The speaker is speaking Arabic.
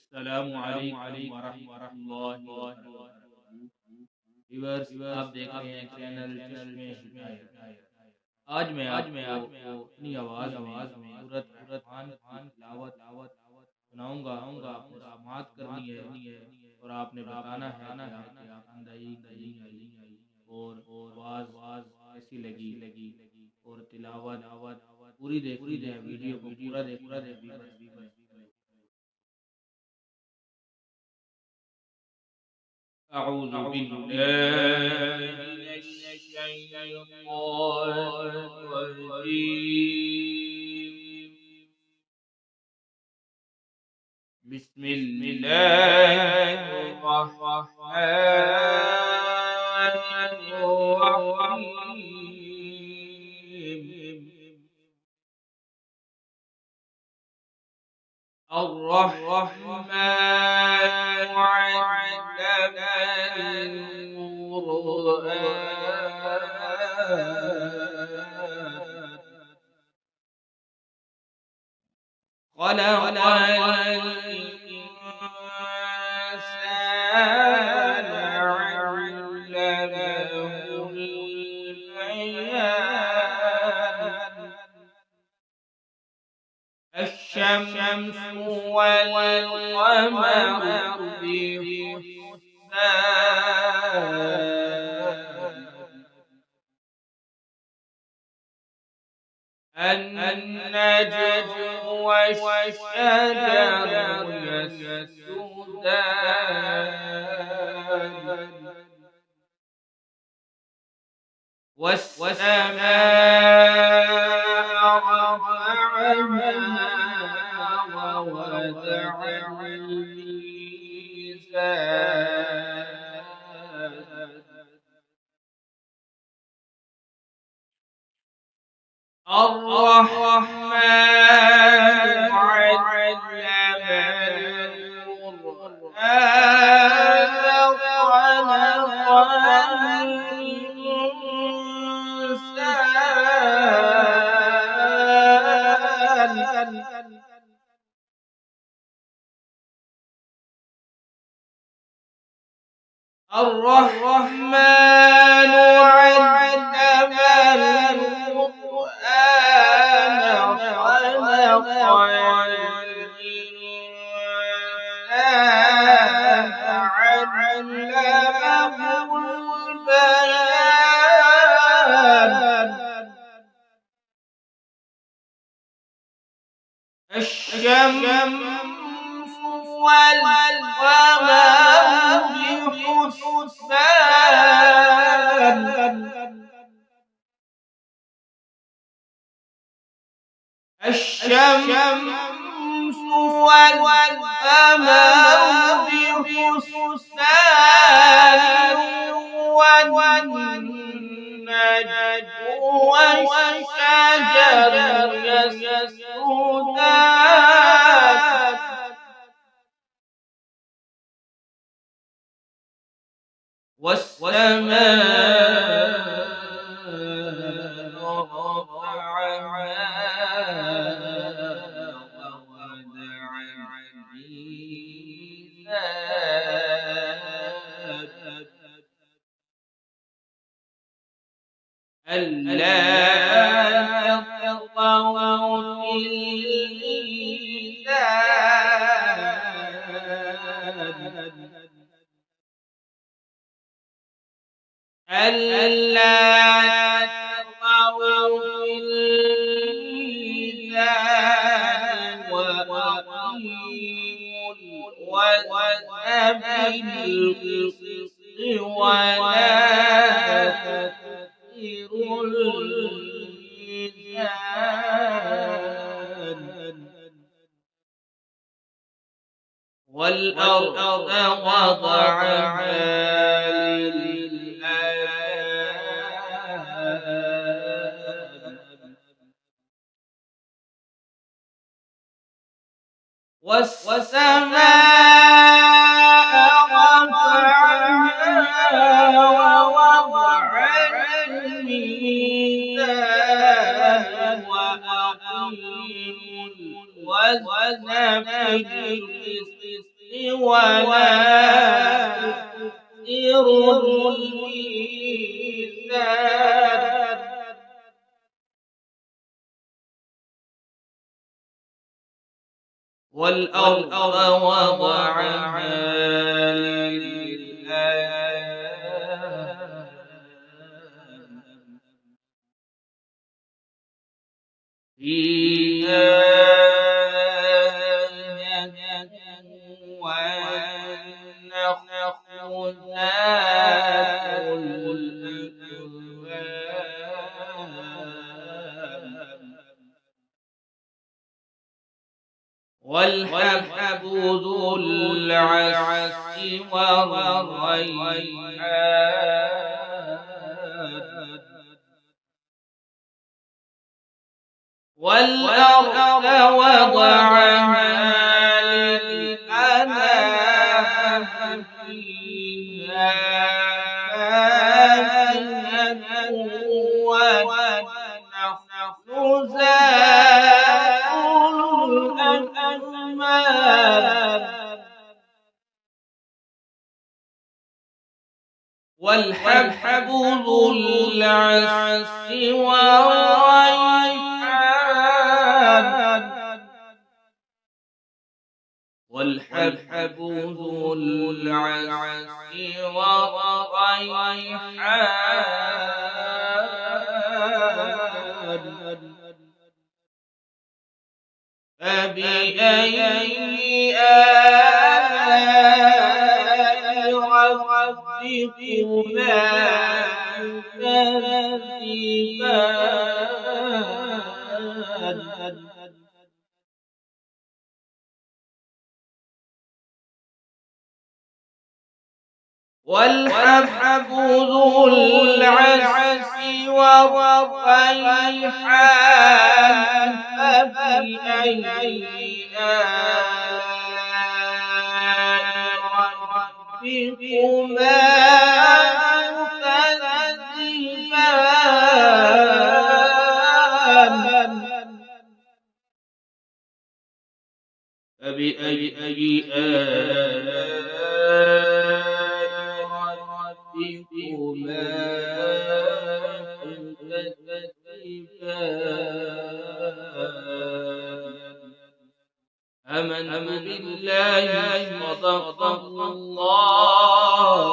अस्सलामु अलैकुम वरहमतुल्लाहि वबरकातुहू। व्यूअर्स, आप देख रहे हैं चैनल चश्मे हिदायत। आज मैं आपको अपनी आवाज़ में सूरत रहमान की तिलावत सुनाऊंगा और आपने समाअत करनी है और आपने बताना है कि आपको पसंद आई कि नहीं आई और आवाज़ कैसी लगी और तिलावत पूरी देखनी है। वीडियो को पूरा देखना है। أعوذ بالله من الشيطان الرجيم. بسم الله الرحمن الرحيم. الرحمن علم القرآن خلق الإنسان علمه البيان. الشمس والقمر بحسبان. النجم والشجر يسجدان. والسماء رفعها ووضع الميزان. الرحمن علم القرآن خلق الإنسان. الرحمن علم القرآن خلق الإنسان علمه البيان. الشمس والقمر بحسبان. الشمس والقمر بحسبان. والنجم والشجر يسجدان. والسماء رفعها ووضع الميزان. ألا تطغوا في الميزان. ألا تطغوا في الميزان وأقيموا الوزن بالقسط ولا تخسروا الميزان. والأرض وضعها للأنام. والسماء رفعها ووضع الميزان وأقيموا الوزن بالقسط ولا تؤثر الميزان والأرض وضعها للأنام فيها والنخل ذات الأكمام والحب ذو العصف والريحان والأرض وضعها للأنام فيها فاكهة والنخل ذات الأكمام والحب ذو العصف والريحان والحب ذو العصف والريحان فبأي آلاء ربكما تكذبان والحب ذو العصف والريحان فبأي آلاء ربكما تكذبان فبأي آلاء ربكما تكذبان آمنت بالله صدق الله